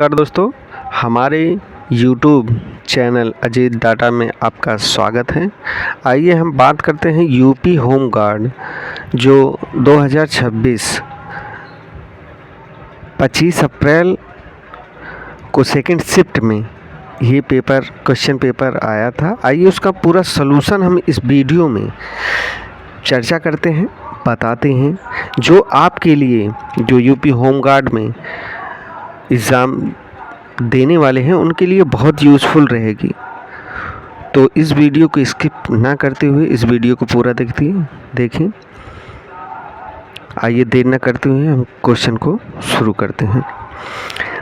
नमस्कार दोस्तों, हमारे YouTube चैनल अजीत डाटा में आपका स्वागत है। आइए हम बात करते हैं यूपी होम गार्ड जो 2026 25 अप्रैल को सेकंड शिफ्ट में ये क्वेश्चन पेपर आया था। आइए उसका पूरा सलूशन हम इस वीडियो में चर्चा करते हैं, बताते हैं, जो आपके लिए जो यूपी होम गार्ड में एग्ज़ाम देने वाले हैं उनके लिए बहुत यूज़फुल रहेगी। तो इस वीडियो को स्किप ना करते हुए इस वीडियो को पूरा देखें। आइए देर न करते हुए हम क्वेश्चन को शुरू करते हैं।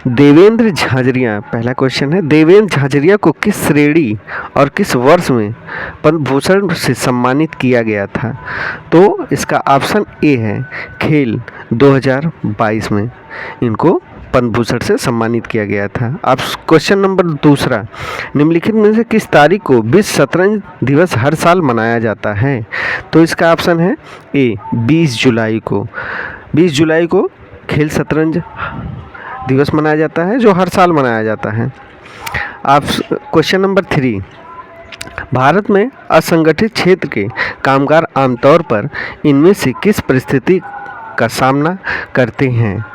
देवेंद्र झाझरिया, पहला क्वेश्चन है, देवेंद्र झाझरिया को किस श्रेणी और किस वर्ष में पद्म भूषण से सम्मानित किया गया था? तो इसका ऑप्शन ए है, खेल 2022 में इनको पद्म भूषण से सम्मानित किया गया था। अब क्वेश्चन नंबर दूसरा, निम्नलिखित में से किस तारीख को विश्व शतरंज दिवस हर साल मनाया जाता है? तो इसका ऑप्शन है ए, 20 जुलाई को। 20 जुलाई को खेल शतरंज दिवस मनाया जाता है जो हर साल मनाया जाता है। आप क्वेश्चन नंबर 3, भारत में असंगठित क्षेत्र के कामगार आमतौर पर इनमें से किस परिस्थिति का सामना करते हैं?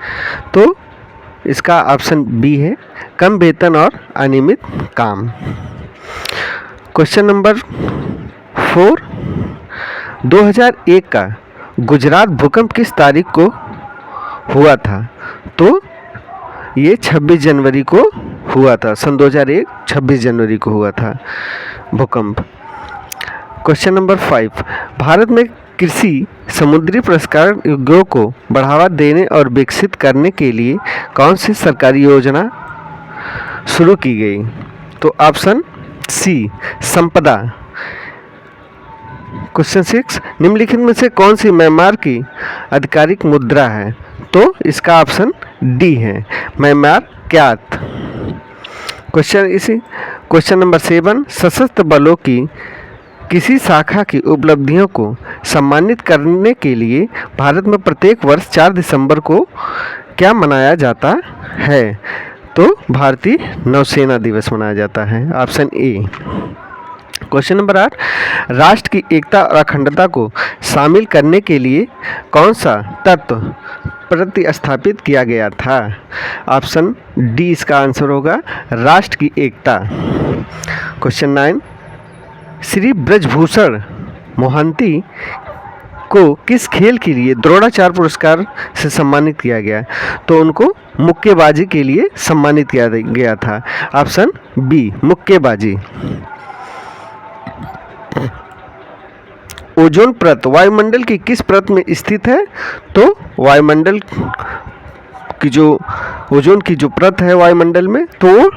तो इसका ऑप्शन बी है, कम वेतन और अनियमित काम। क्वेश्चन नंबर 4, 2001 का गुजरात भूकंप किस तारीख को हुआ था? तो ये 26 जनवरी को हुआ था। सन 2001 26 जनवरी को हुआ था भूकंप। क्वेश्चन नंबर 5, भारत में कृषि समुद्री पुरस्कार उद्योग को बढ़ावा देने और विकसित करने के लिए कौन सी सरकारी योजना शुरू की गई? तो ऑप्शन सी, संपदा। क्वेश्चन 6, निम्नलिखित में से कौन सी म्यांमार की आधिकारिक मुद्रा है? तो इसका ऑप्शन डी है, म्यांमार क्यात। क्वेश्चन नंबर 7, सशस्त्र बलों की किसी शाखा की उपलब्धियों को सम्मानित करने के लिए भारत में प्रत्येक वर्ष 4 दिसंबर को क्या मनाया जाता है? तो भारतीय नौसेना दिवस मनाया जाता है, ऑप्शन ए। क्वेश्चन नंबर 8, राष्ट्र की एकता और अखंडता को शामिल करने के लिए कौन सा तत्व प्रतिस्थापित किया गया था? ऑप्शन डी इसका आंसर होगा, राष्ट्र की एकता। क्वेश्चन 9, श्री ब्रजभूषण मोहंती को किस खेल के लिए द्रोणाचार्य पुरस्कार से सम्मानित किया गया? तो उनको मुक्केबाजी के लिए सम्मानित किया गया था, ऑप्शन बी, मुक्केबाजी। ओजोन परत वायुमंडल की किस परत में स्थित है? तो वायुमंडल की जो ओजोन की जो परत है वायुमंडल में, तो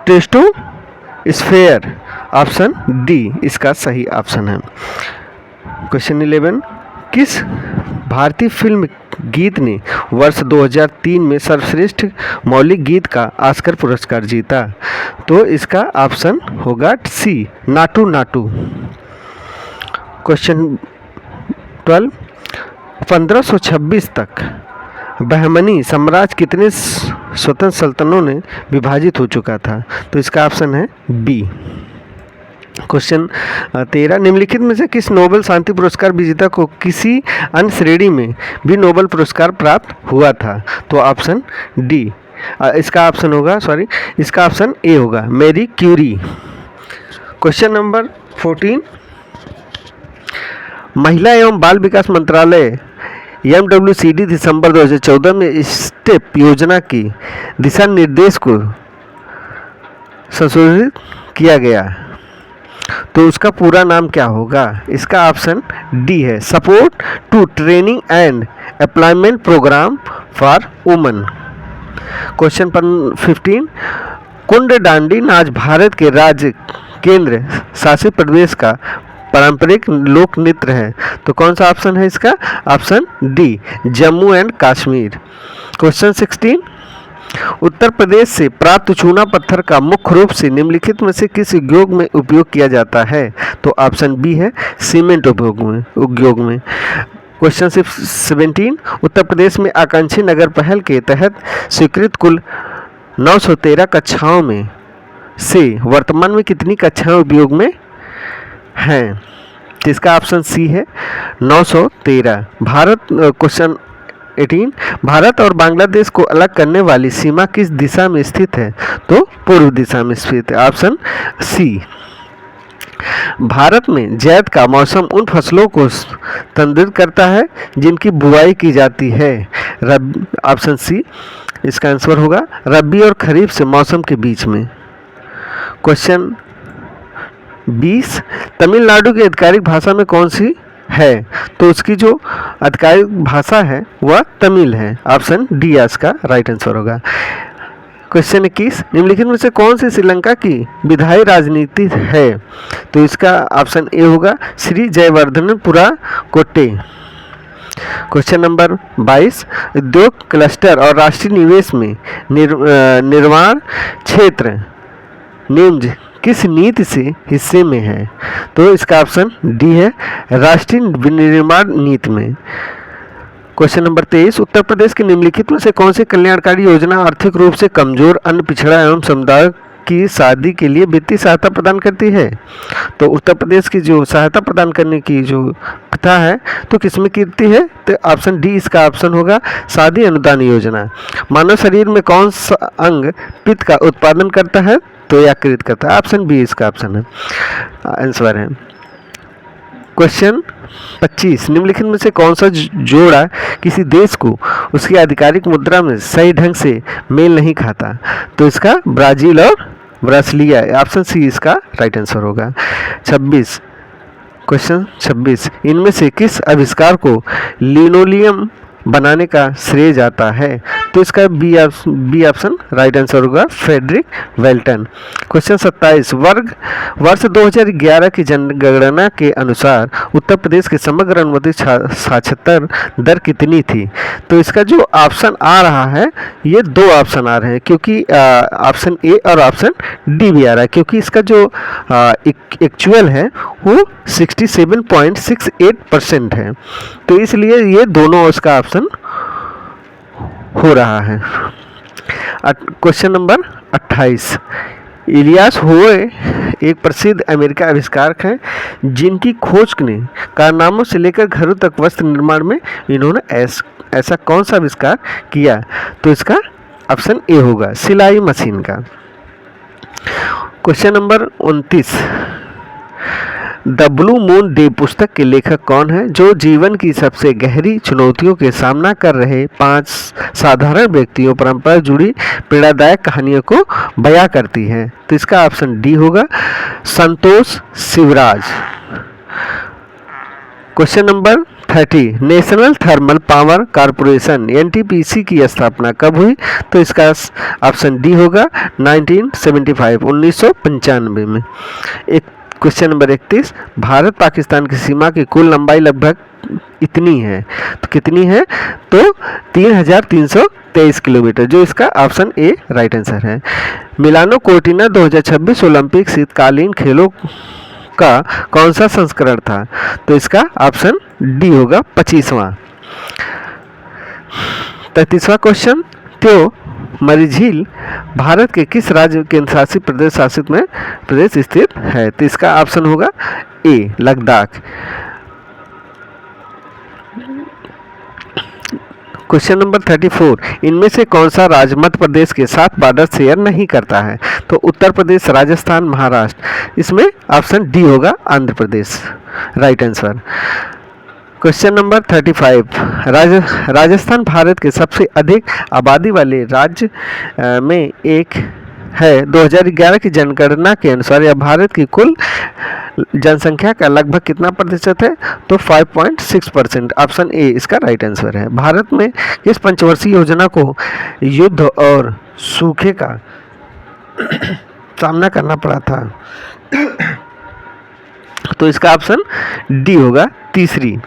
ट्रोपोस्फेयर, ऑप्शन डी इसका सही ऑप्शन है। क्वेश्चन 11, किस भारतीय फिल्म गीत ने वर्ष 2003 में सर्वश्रेष्ठ मौलिक गीत का ऑस्कर पुरस्कार जीता? तो इसका ऑप्शन होगा सी, नाटू नाटू। क्वेश्चन 12, 1526 तक बहमनी साम्राज्य कितने स्वतंत्र सल्तनतों में विभाजित हो चुका था? तो इसका ऑप्शन है बी। क्वेश्चन 13, निम्नलिखित में से किस नोबेल शांति पुरस्कार विजेता को किसी अन्य श्रेणी में भी नोबेल पुरस्कार प्राप्त हुआ था? तो ऑप्शन डी इसका ऑप्शन ए होगा, मैरी क्यूरी। क्वेश्चन नंबर 14, महिला एवं बाल विकास मंत्रालय MWCD दिसंबर 2014 में स्टेप योजना की दिशा निर्देश को संशोधित किया गया, तो उसका पूरा नाम क्या होगा? इसका ऑप्शन डी है, support to training and employment programme for women. Question 15, कुंड डांडी नाच भारत के राज्य केंद्र शासित प्रदेश का पारंपरिक लोक नृत्य है, तो कौन सा ऑप्शन है इसका? Option D, Jammu and Kashmir. Question 16, Uttar Pradesh से प्राप्त चूना पत्थर का मुख्य रूप से निम्नलिखित में से किस उद्योग में उपयोग किया जाता है? तो ऑप्शन बी है, सीमेंट उद्योग में। क्वेश्चन 17, उत्तर प्रदेश में आकांक्षी नगर पहल के तहत स्वीकृत कुल 913 कक्षाओं में से वर्तमान में कितनी कक्षाएं उपयोग में हैं? तो इसका ऑप्शन सी है 913। क्वेश्चन 18, भारत और बांग्लादेश को अलग करने वाली सीमा किस दिशा में स्थित है? तो पूर्व दिशा में स्थित है, ऑप्शन सी। भारत में ज़ैद का मौसम उन फसलों को संदर्भित करता है जिनकी बुआई की जाती है। ऑप्शन सी इसका आंसर होगा रबी और खरीफ से मौसम के बीच में। क्वेश्चन 20, तमिलनाडु की आधिकारिक भाषा में कौन सी है? तो उसकी जो आधिकारिक भाषा है वह तमिल है, ऑप्शन डी इसका राइट आंसर होगा। क्वेश्चन 21, निम्नलिखित में से कौन सी श्रीलंका की विधायी राजनीति है? तो इसका ऑप्शन ए होगा श्री जयवर्धनपुरा कोट्टे। क्वेश्चन नंबर 22, उद्योग क्लस्टर और राष्ट्रीय निवेश में निर्माण क्षेत्र निम्न किस नीति से हिस्से में है? तो इसका ऑप्शन डी है राष्ट्रीय विनिर्माण नीति में। क्वेश्चन नंबर 23, उत्तर प्रदेश के निम्नलिखित में से कौन सी कल्याणकारी योजना आर्थिक रूप से कमजोर अन्य पिछड़ा एवं समुदाय की शादी के लिए वित्तीय सहायता प्रदान करती है? तो उत्तर प्रदेश की जो सहायता प्रदान करने की जो प्रथा है तो किसमें कीर्ति है? तो ऑप्शन डी इसका ऑप्शन होगा शादी अनुदान योजना। मानव शरीर में कौन सा अंग पित्त का उत्पादन करता है? तो यकृत करता है, ऑप्शन बी इसका ऑप्शन है आंसर है। क्वेश्चन 25, निम्नलिखित में से कौन सा जोड़ा किसी देश को उसकी आधिकारिक मुद्रा में सही ढंग से मेल नहीं खाता? तो इसका ब्राजील और ब्रासीलिया, ऑप्शन सी इसका राइट आंसर होगा। 26, क्वेश्चन 26, इनमें से किस आविष्कार को लिनोलियम बनाने का श्रेय जाता है? तो इसका बी ऑप्शन राइट आंसर होगा फ्रेडरिक वेल्टन। क्वेश्चन 27, वर्ष 2011 की जनगणना के अनुसार उत्तर प्रदेश की समग्र अनुमानित साक्षरता दर कितनी थी? तो इसका जो ऑप्शन आ रहा है ये दो ऑप्शन आ रहे हैं, क्योंकि ऑप्शन ए और ऑप्शन डी भी आ रहा है, क्योंकि इसका जो एक्चुअल है वो 67.68% है, तो इसलिए ये दोनों उसका ऑप्शन हो रहा है। क्वेश्चन नंबर 28, इलियास होवे एक प्रसिद्ध अमेरिका आविष्कारक हैं जिनकी खोज ने कारनामों से लेकर घरों तक वस्त्र निर्माण में इन्होंने ऐसा कौन सा आविष्कार किया? तो इसका ऑप्शन ए होगा सिलाई मशीन का। Question number 29, the blue moon day पुस्तक के लेखक कौन है जो जीवन की सबसे गहरी चुनौतियों के सामना कर रहे 5 साधारण व्यक्तियों परंपरा जुड़ी पीड़ादायक कहानियों को बयां करती है? तो इसका ऑप्शन डी होगा Santosh Shivraj. Question number 30, national thermal power corporation NTPC की स्थापना कब हुई? तो इसका ऑप्शन डी होगा 1995 में। क्वेश्चन नंबर 31, भारत पाकिस्तान की सीमा की कुल लंबाई लगभग इतनी है, तो कितनी है? तो 3323 किलोमीटर, जो इसका ऑप्शन ए राइट आंसर है। मिलानो कोर्टिना 2026 ओलंपिक शीतकालीन खेलों का कौन सा संस्करण था? तो इसका ऑप्शन डी होगा 25वां। 33वां क्वेश्चन, त्यो मरी झील भारत के किस राज्य केंद्र शासित प्रदेश स्थित है? तो इसका ऑप्शन होगा ए लद्दाख। क्वेश्चन नंबर 34, इनमें से कौन सा राज्य मध्य प्रदेश के साथ बॉर्डर शेयर नहीं करता है? तो उत्तर प्रदेश, राजस्थान, महाराष्ट्र, इसमें ऑप्शन डी होगा Andhra Pradesh right answer. Question number 35, Rajasthan Bharat के सबसे अधिक आबादी वाले राज्य में एक है। 2011 की जनगणना के अनुसार यह भारत की कुल जनसंख्या का लगभग कितना प्रतिशत है? तो 5.6%, ऑप्शन ए इसका राइट आंसर है। भारत में इस पंचवर्षीय योजना को युद्ध और सूखे का सामना करना पड़ा था, तो इसका ऑप्शन डी होगा तीसरी।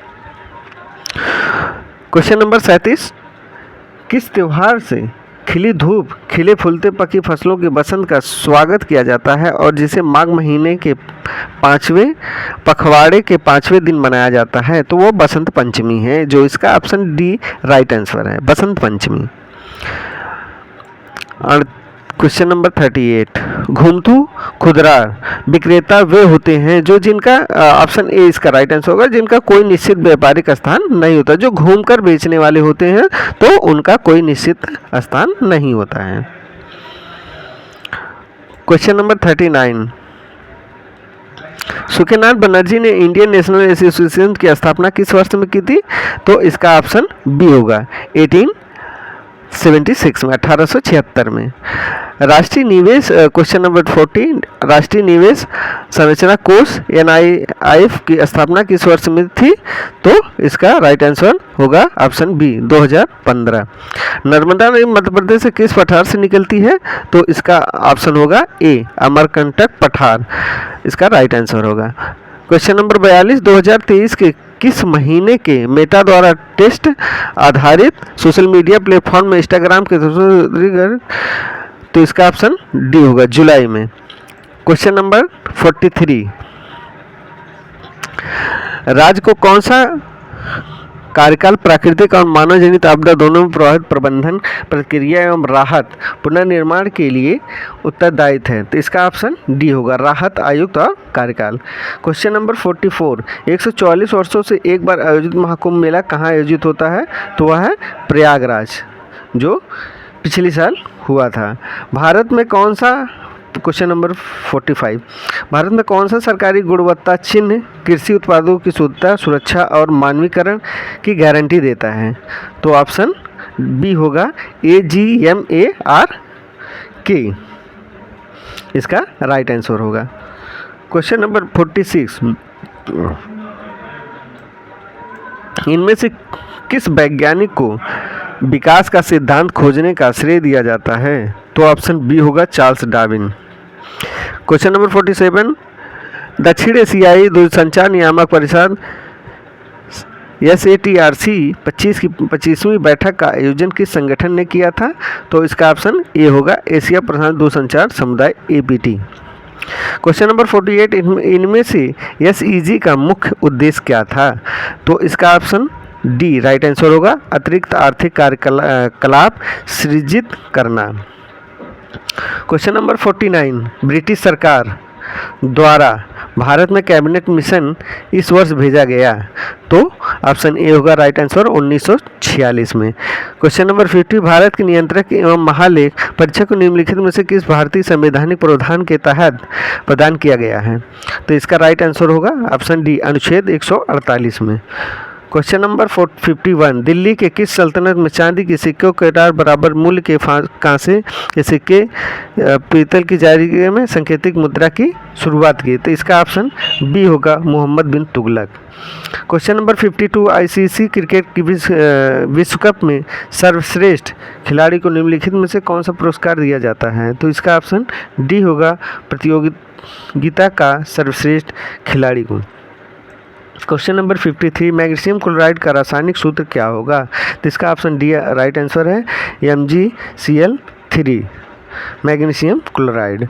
क्वेश्चन नंबर 37, किस त्योहार से खिली धूप, खिले फूलते पकी फसलों के बसंत का स्वागत किया जाता है और जिसे माघ महीने के 5वें पखवाड़े के 5वें दिन मनाया जाता है? तो वो बसंत पंचमी है, जो इसका ऑप्शन डी राइट आंसर है, बसंत पंचमी। क्वेश्चन नंबर 38, घुमतू खुदरा विक्रेता वे होते हैं जो जिनका ऑप्शन ए इसका राइट आंसर होगा, जिनका कोई निश्चित व्यापारिक स्थान नहीं होता। जो घूमकर बेचने वाले होते हैं तो उनका कोई निश्चित स्थान नहीं होता है। क्वेश्चन नंबर 39, सुखनाथ बनर्जी ने इंडियन नेशनल एसोसिएशन की स्थापना किस वर्ष में की थी? तो इसका ऑप्शन बी होगा 1876 में, 1876 में। राष्ट्रीय निवेश क्वेश्चन नंबर 40, राष्ट्रीय निवेश संरचना कोष NIIF की स्थापना किस वर्ष में थी? तो इसका राइट आंसर होगा ऑप्शन बी 2015। नर्मदा नदी मध्य प्रदेश से किस पठार से निकलती है? तो इसका ऑप्शन होगा ए अमरकंटक पठार, इसका राइट आंसर होगा। क्वेश्चन नंबर 42, 2023 के किस महीने के मेटा द्वारा टेस्ट आधारित सोशल मीडिया प्लेटफॉर्म में इंस्टाग्राम के तो इसका ऑप्शन डी होगा जुलाई में। क्वेश्चन नंबर 43, राज्य को कौन सा कार्यकाल प्राकृतिक और मानव जनित आपदा दोनों में प्रभावित प्रबंधन प्रक्रिया एवं राहत पुनर्निर्माण के लिए उत्तरदायित्व है? तो इसका ऑप्शन डी होगा राहत आयुक्त और कार्यकाल। क्वेश्चन नंबर 44, 144 वर्षों से एक बार आयोजित महाकुंभ मेला कहाँ आयोजित होता है? तो वह है प्रयागराज, जो पिछले साल हुआ था। भारत में कौन सा, क्वेश्चन नंबर 45, भारत में कौन सा सरकारी गुणवत्ता चिन्ह कृषि उत्पादों की शुद्धता, सुरक्षा और मानवीकरण की गारंटी देता है? तो ऑप्शन बी होगा AGMARK, इसका राइट आंसर होगा। क्वेश्चन नंबर 46, इनमें से किस वैज्ञानिक को विकास का सिद्धांत खोजने का श्रेय दिया जाता है? तो ऑप्शन बी होगा चार्ल्स डार्विन। क्वेश्चन नंबर 47, दक्षिण एशियाई दूरसंचार नियामक परिषद SATRC 25वीं बैठक का आयोजन किस संगठन ने किया था? तो इसका ऑप्शन ए होगा एशिया प्रशांत दूरसंचार समुदाय APT। क्वेश्चन नंबर 48, इनमें से SEG का मुख्य उद्देश्य क्या था? तो इसका ऑप्शन डी राइट आंसर होगा अतिरिक्त आर्थिक कार्यकलाप सृजित करना। क्वेश्चन नंबर 49, ब्रिटिश सरकार द्वारा भारत में कैबिनेट मिशन इस वर्ष भेजा गया? तो ऑप्शन ए होगा राइट आंसर 1946 में। क्वेश्चन नंबर 50, भारत के नियंत्रक एवं महालेख परीक्षक को निम्नलिखित में से किस भारतीय संवैधानिक प्रावधान के तहत प्रदान किया गया है? तो इसका राइट आंसर होगा ऑप्शन डी अनुच्छेद 148 में। क्वेश्चन नंबर 51, दिल्ली के किस सल्तनत में चांदी के सिक्कों के बराबर मूल्य के कांसे के सिक्के पीतल की जारी में सांकेतिक मुद्रा की शुरुआत की? तो इसका ऑप्शन बी होगा Mohammad bin Tughlaq. Question number 52, ICC cricket की विश्व कप में सर्वश्रेष्ठ खिलाड़ी को निम्नलिखित में से कौन सा पुरस्कार दिया जाता है? तो इसका ऑप्शन डी होगा प्रतियोगिता का सर्वश्रेष्ठ खिलाड़ी को। क्वेश्चन नंबर 53, मैग्नीशियम क्लोराइड का रासायनिक सूत्र क्या होगा? तो इसका ऑप्शन डी राइट आंसर है MgCl3 magnesium chloride.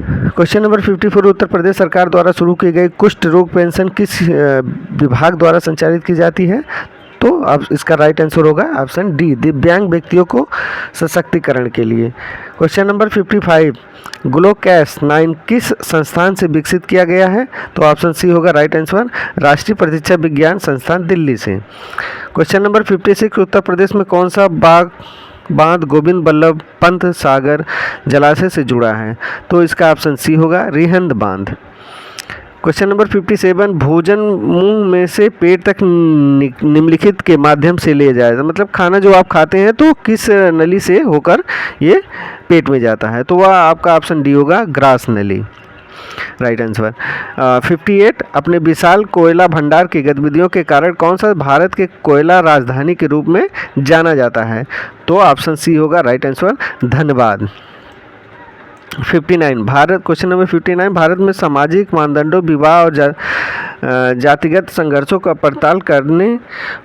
Question number 54, Uttar Pradesh सरकार द्वारा शुरू की गई कुष्ठ रोग पेंशन किस विभाग द्वारा संचालित की जाती है? तो अब इसका राइट आंसर होगा ऑप्शन डी दिव्यांग व्यक्तियों को सशक्तिकरण के लिए। क्वेश्चन नंबर 55, ग्लूकोस 9 किस संस्थान से विकसित किया गया है? तो ऑप्शन सी होगा राइट आंसर राष्ट्रीय परीक्षा विज्ञान संस्थान दिल्ली से। क्वेश्चन नंबर 56, उत्तर प्रदेश में कौन सा बांध गोविंद बल्लभ पंत सागर जलाशय से जुड़ा है? तो इसका ऑप्शन सी होगा रिहंद बांध। क्वेश्चन नंबर 57, भोजन मुंह में से पेट तक निम्नलिखित के माध्यम से ले जाएगा, मतलब खाना जो आप खाते हैं तो किस नली से होकर ये पेट में जाता है? तो वह आपका ऑप्शन डी होगा ग्रास नली, राइट आंसर। 58, अपने विशाल कोयला भंडार की गतिविधियों के कारण कौन सा भारत के कोयला राजधानी के रूप में जाना जाता है? तो ऑप्शन सी होगा right answer Dhanbad. 59, Bharat question number 59, Bharat में सामाजिक मानदंडों विवाह और जातिगत संघर्षों का पड़ताल करने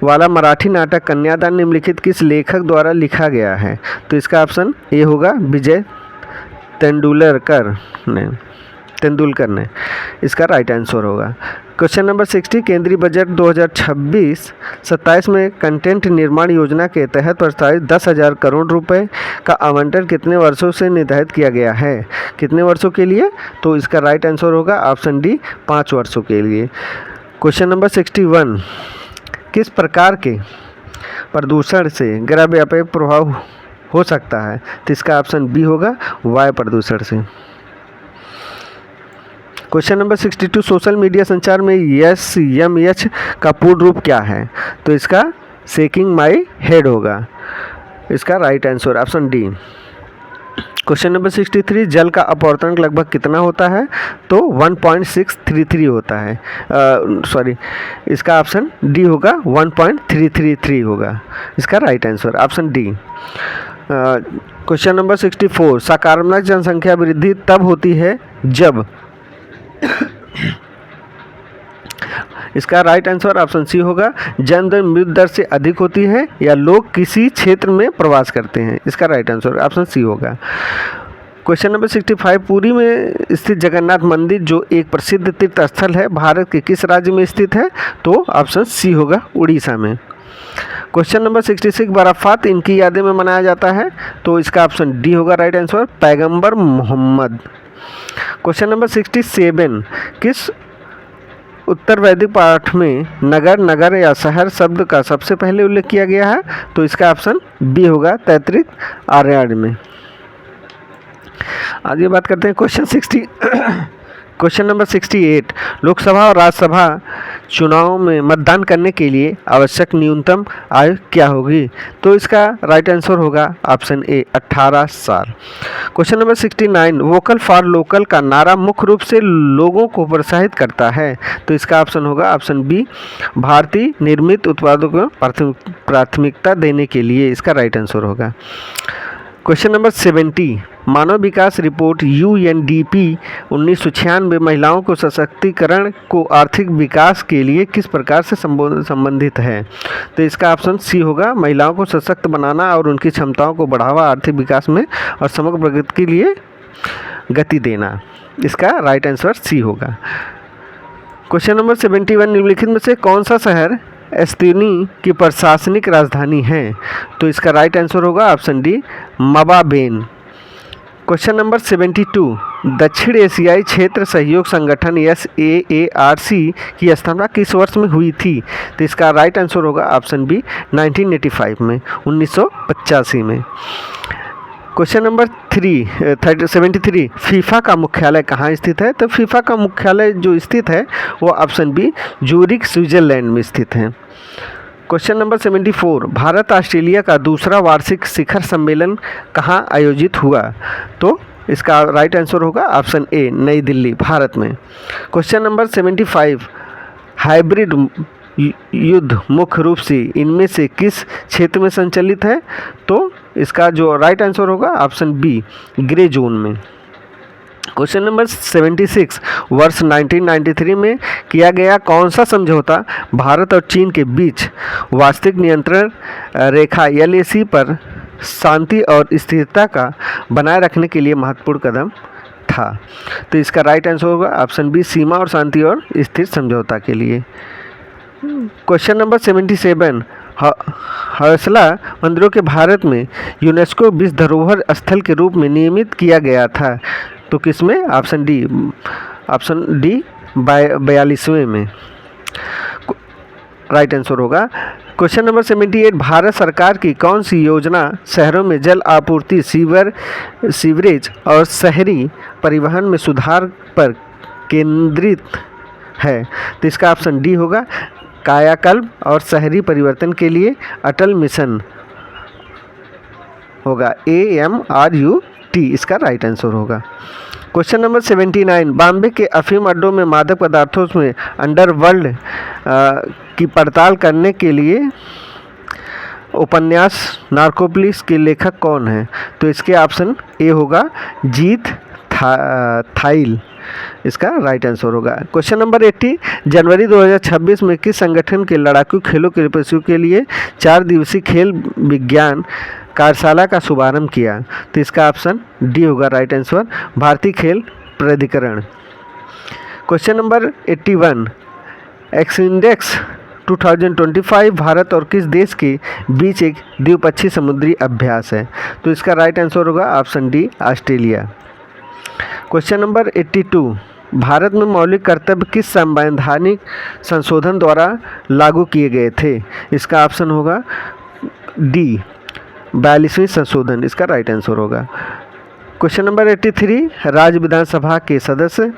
वाला मराठी नाटक कन्यादान निम्नलिखित किस लेखक द्वारा लिखा गया है? तो इसका ऑप्शन ए होगा विजय तेंदुलकर ने। तेंदुलकर ने, इसका राइट आंसर होगा। क्वेश्चन नंबर 60, केंद्रीय बजट 2026-27 में कंटेंट निर्माण योजना के तहत प्रस्तावित 10,000 करोड़ रुपए का आवंटन कितने वर्षों से निर्धारित किया गया है? कितने वर्षों के लिए? तो इसका राइट आंसर होगा ऑप्शन डी, 5 वर्षों के लिए। क्वेश्चन नंबर 61, किस प्रकार के प्रदूषण से गैरव्यापक प्रभाव हो सकता है? तो इसका ऑप्शन बी होगा, वायु प्रदूषण से। क्वेश्चन नंबर 62, सोशल मीडिया संचार में SMH का पूर्ण रूप क्या है? तो इसका शेकिंग माई हेड होगा, इसका right answer option D. Question number 63, जल का अपवर्तन लगभग कितना होता है? तो 1.633 होता है, सॉरी, इसका ऑप्शन डी होगा, 1.333 होगा, इसका right answer option D. Question number 64, सकारात्मक जनसंख्या वृद्धि तब होती है जब, इसका राइट आंसर ऑप्शन सी होगा, जन्मदर मृत्यु दर से अधिक होती है या लोग किसी क्षेत्र में प्रवास करते हैं, इसका राइट आंसर ऑप्शन सी होगा। क्वेश्चन नंबर 65, पुरी में स्थित जगन्नाथ मंदिर जो एक प्रसिद्ध तीर्थ स्थल है, भारत के किस राज्य में स्थित है? तो ऑप्शन सी होगा, उड़ीसा में। क्वेश्चन नंबर 66, बराफात इनकी यादें में मनाया जाता है? तो इसका ऑप्शन डी होगा राइट आंसर, पैगंबर मोहम्मद। क्वेश्चन नंबर 67, किस उत्तर वैदिक पाठ में नगर या शहर शब्द का सबसे पहले उल्लेख किया गया है? तो इसका ऑप्शन बी होगा, तैत्तिरीय आर्यायन में। आगे बात करते हैं क्वेश्चन नंबर 68, लोकसभा और राज्यसभा चुनाव में मतदान करने के लिए आवश्यक न्यूनतम आयु क्या होगी? तो इसका राइट आंसर होगा ऑप्शन ए, 18 साल। Question number 69, vocal for local का नारा मुख्य रूप से लोगों को प्रोत्साहित करता है? तो इसका ऑप्शन होगा ऑप्शन बी, भारतीय निर्मित उत्पादों को प्राथमिकता देने के लिए, इसका राइट आंसर होगा। क्वेश्चन नंबर 70, मानव विकास रिपोर्ट UNDP 1996 महिलाओं को सशक्तिकरण को आर्थिक विकास के लिए किस प्रकार से संबंधित है? तो इसका ऑप्शन सी होगा, महिलाओं को सशक्त बनाना और उनकी क्षमताओं को बढ़ावा, आर्थिक विकास में और समग्र प्रगति के लिए गति देना, इसका राइट आंसर सी होगा। क्वेश्चन नंबर 71, निम्नलिखित में से कौन सा शहर एस्टोनी की प्रशासनिक राजधानी है? तो इसका राइट आंसर होगा ऑप्शन डी, मबाबेन। क्वेश्चन नंबर 72, दक्षिण एशियाई क्षेत्र सहयोग संगठन SAARC की स्थापना किस वर्ष में हुई थी? तो इसका राइट आंसर होगा ऑप्शन बी, 1985 में, 1985 में। क्वेश्चन नंबर 73, फीफा का मुख्यालय कहाँ स्थित है? तो फीफा का मुख्यालय जो स्थित है वो ऑप्शन बी, जूरिक स्विट्जरलैंड में स्थित है। क्वेश्चन नंबर 74, भारत ऑस्ट्रेलिया का दूसरा वार्षिक शिखर सम्मेलन कहाँ आयोजित हुआ? तो इसका राइट आंसर होगा ऑप्शन ए, नई दिल्ली, भारत में। क्वेश्चन नंबर 75, हाइब्रिड युद्ध मुख्य रूप से इनमें से किस क्षेत्र में संचालित है? तो इसका जो राइट आंसर होगा ऑप्शन बी, ग्रे जोन में। क्वेश्चन नंबर 76, वर्ष 1993 में किया गया कौन सा समझौता भारत और चीन के बीच वास्तविक नियंत्रण रेखा LAC पर शांति और स्थिरता का बनाए रखने के लिए महत्वपूर्ण कदम था? तो इसका राइट आंसर होगा ऑप्शन बी, सीमा और शांति और स्थिर समझौता के लिए। क्वेश्चन नंबर 77, हौसला मंदिरों के भारत में यूनेस्को विश्व धरोहर स्थल के रूप में नियमित किया गया था? तो किसमें? ऑप्शन डी, 42वें में, राइट आंसर होगा। क्वेश्चन नंबर 78, भारत सरकार की कौन सी योजना शहरों में जल आपूर्ति, सीवरेज और शहरी परिवहन में सुधार पर केंद्रित है? तो इसका ऑप्शन डी होगा, कायाकल्प और शहरी परिवर्तन के लिए अटल मिशन होगा, AMRUT, इसका राइट आंसर होगा। क्वेश्चन नंबर 79, बॉम्बे के अफीम अड्डों में मादक पदार्थों में अंडरवर्ल्ड की पड़ताल करने के लिए उपन्यास नार्कोपोलिस के लेखक कौन है? तो इसके ऑप्शन ए होगा, जीत थाइल, इसका राइट आंसर होगा। क्वेश्चन नंबर 80, जनवरी 2026 में किस संगठन के लड़ाकू खेलों के प्रशिक्षु के लिए 4 दिवसीय खेल विज्ञान कार्यशाला का शुभारंभ किया? तो इसका ऑप्शन डी होगा राइट आंसर, भारतीय खेल प्राधिकरण। क्वेश्चन नंबर 81, एक्सइंडेक्स 2025 भारत और किस देश के बीच एक द्विपक्षीय समुद्री अभ्यास है? तो इसका राइट आंसर होगा option D, Australia. Question number 82, Bharat में मौलिक कर्तव्य किस संवैधानिक संशोधन द्वारा लागू किए गए थे? इसका ऑप्शन होगा डी, 42वें संशोधन, इसका राइट आंसर होगा। क्वेश्चन नंबर 83, राज्य विधानसभा के सदस्य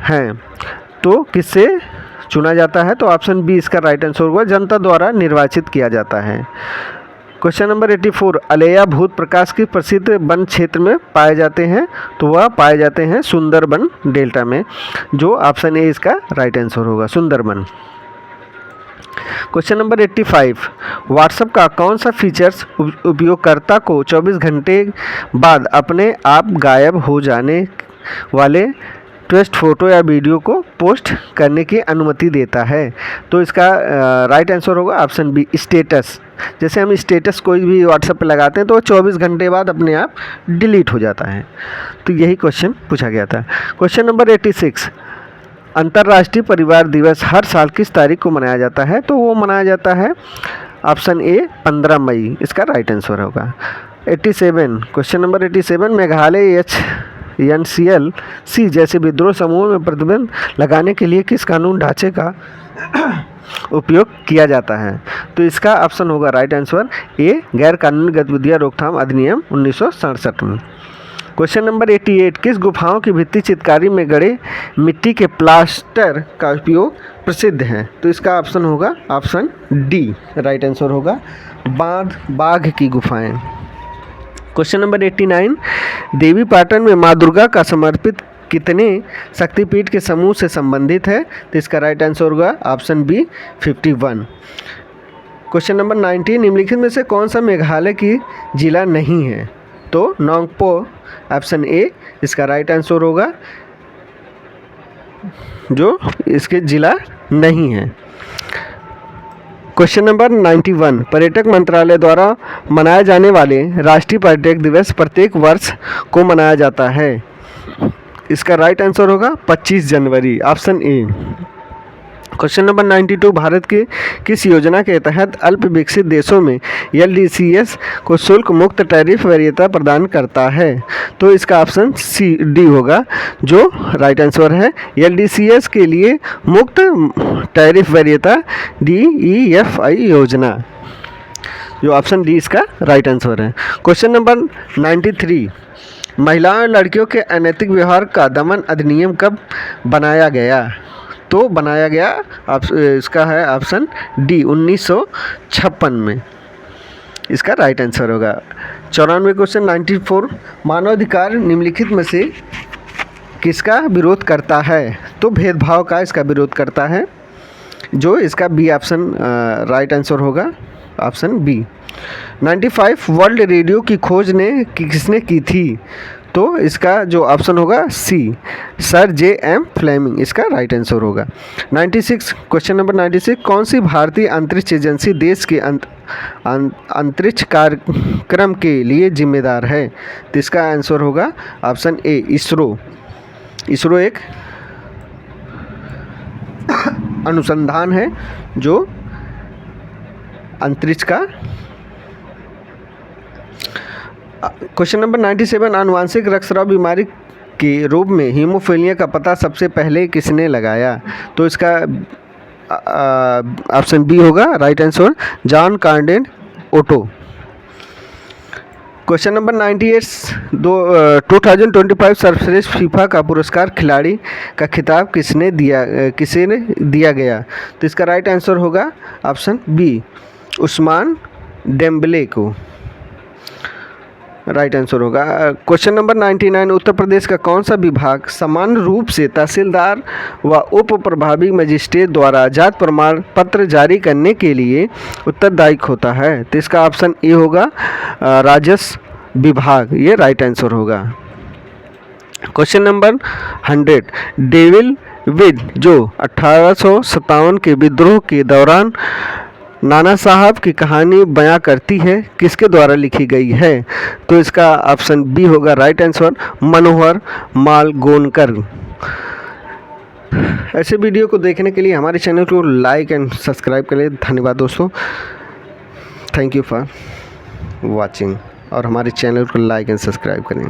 हैं तो किससे चुना जाता है? तो ऑप्शन बी इसका राइट आंसर होगा, जनता द्वारा निर्वाचित किया जाता है। क्वेश्चन नंबर 84, अलेया भूत प्रकाश की प्रसिद्ध वन क्षेत्र में पाए जाते हैं? तो वह पाए जाते हैं सुंदरबन डेल्टा में, जो ऑप्शन ए इसका राइट आंसर होगा, सुंदरबन। क्वेश्चन नंबर 85, व्हाट्सएप का कौन सा फीचर्स उपयोगकर्ता को 24 घंटे बाद अपने आप गायब हो जाने वाले टेक्स्ट, फोटो या वीडियो को पोस्ट करने की अनुमति देता है? तो इसका राइट आंसर होगा ऑप्शन बी, स्टेटस। जैसे हम स्टेटस कोई भी व्हाट्सएप पे लगाते हैं तो वो 24 घंटे बाद अपने आप डिलीट हो जाता है। तो यही क्वेश्चन पूछा गया था। क्वेश्चन नंबर 86, अंतर्राष्ट्रीय परिवार दिवस हर साल किस तारीख को मनाया जाता है? तो वो मनाया जाता है ऑप्शन ए, 15 मई, इसका राइट आंसर होगा। 87, क्वेश्चन नंबर 87, मेघालय NCLC जैसे विद्रोह समूहों में प्रतिबंध लगाने के लिए किस कानून ढांचे का उपयोग किया जाता है? तो इसका ऑप्शन होगा राइट आंसर ए, गैर कानूनी गतिविधियां रोकथाम अधिनियम 1967 में। क्वेश्चन नंबर 88, किस गुफाओं की भित्ति चित्रकारी में गड़े मिट्टी के प्लास्टर का उपयोग प्रसिद्ध है? तो इसका ऑप्शन होगा ऑप्शन डी, राइट आंसर होगा, बाघ की गुफाएं। क्वेश्चन नंबर 89, देवी पाटन में माँ दुर्गा का समर्पित कितने शक्तिपीठ के समूह से संबंधित है? तो इसका राइट आंसर होगा ऑप्शन बी, 51। क्वेश्चन नंबर 90, निम्नलिखित में से कौन सा मेघालय की जिला नहीं है? तो नोंगपो, ऑप्शन ए इसका राइट आंसर होगा, जो इसके जिला नहीं है। क्वेश्चन नंबर 91, पर्यटक मंत्रालय द्वारा मनाए जाने वाले राष्ट्रीय पर्यटक दिवस प्रत्येक वर्ष को मनाया जाता है? इसका राइट आंसर होगा 25 जनवरी, option A. Question number 92, Bharat के किस योजना के तहत अल्प विकसित देशों में LDCS को शुल्क मुक्त टैरिफ वरीयता प्रदान करता है? तो इसका ऑप्शन सी, डी होगा, जो राइट आंसर है। LDCS के लिए मुक्त टैरिफ वरीयता DEFI योजना, जो ऑप्शन डी इसका राइट आंसर है। क्वेश्चन नंबर 93, महिलाओं और लड़कियों के अनैतिक व्यवहार का दमन अधिनियम कब बनाया गया? तो बनाया गया इसका है ऑप्शन डी, 1956 में, इसका राइट आंसर होगा। 94 क्वेश्चन 94, मानवाधिकार निम्नलिखित में से किसका विरोध करता है? तो भेदभाव का इसका विरोध करता है, जो इसका बी ऑप्शन राइट आंसर होगा, ऑप्शन बी। 95, वर्ल्ड रेडियो की खोज किसने की थी? तो इसका जो ऑप्शन होगा सी, सर JM फ्लेमिंग, इसका राइट आंसर होगा। 96, क्वेश्चन नंबर 96, कौन सी भारतीय अंतरिक्ष एजेंसी देश के अंतरिक्ष कार्यक्रम के लिए जिम्मेदार है? तो इसका आंसर होगा ऑप्शन ए, इसरो। इसरो एक अनुसंधान है जो अंतरिक्ष का। क्वेश्चन नंबर 97, आनुवांशिक रक्तस्राव बीमारी के रूप में हीमोफीलिया का पता सबसे पहले किसने लगाया? तो इसका ऑप्शन बी होगा right answer, John Carden Otto. Question number 98, 2025 सर्वश्रेष्ठ फीफा का पुरस्कार खिलाड़ी का खिताब किसे दिया गया? तो इसका राइट आंसर होगा ऑप्शन बी, उस्मान डेम्बले को, राइट आंसर होगा। क्वेश्चन नंबर 99, उत्तर प्रदेश का कौन सा विभाग समान रूप से तहसीलदार व उप प्रभारी मजिस्ट्रेट द्वारा जात प्रमाण पत्र जारी करने के लिए उत्तरदायी होता है? तो इसका ऑप्शन ए होगा, राजस्व विभाग, ये राइट आंसर होगा। क्वेश्चन नंबर 100, डेविल विड जो 1857 के विद्रोह के दौरान नाना साहब की कहानी बयां करती है किसके द्वारा लिखी गई है? तो इसका ऑप्शन बी होगा राइट आंसर, मनोहर मालगोनकर। ऐसे वीडियो को देखने के लिए हमारे चैनल को लाइक एंड सब्सक्राइब करें। धन्यवाद दोस्तों, थैंक यू फॉर वॉचिंग, और हमारे चैनल को लाइक एंड सब्सक्राइब करें।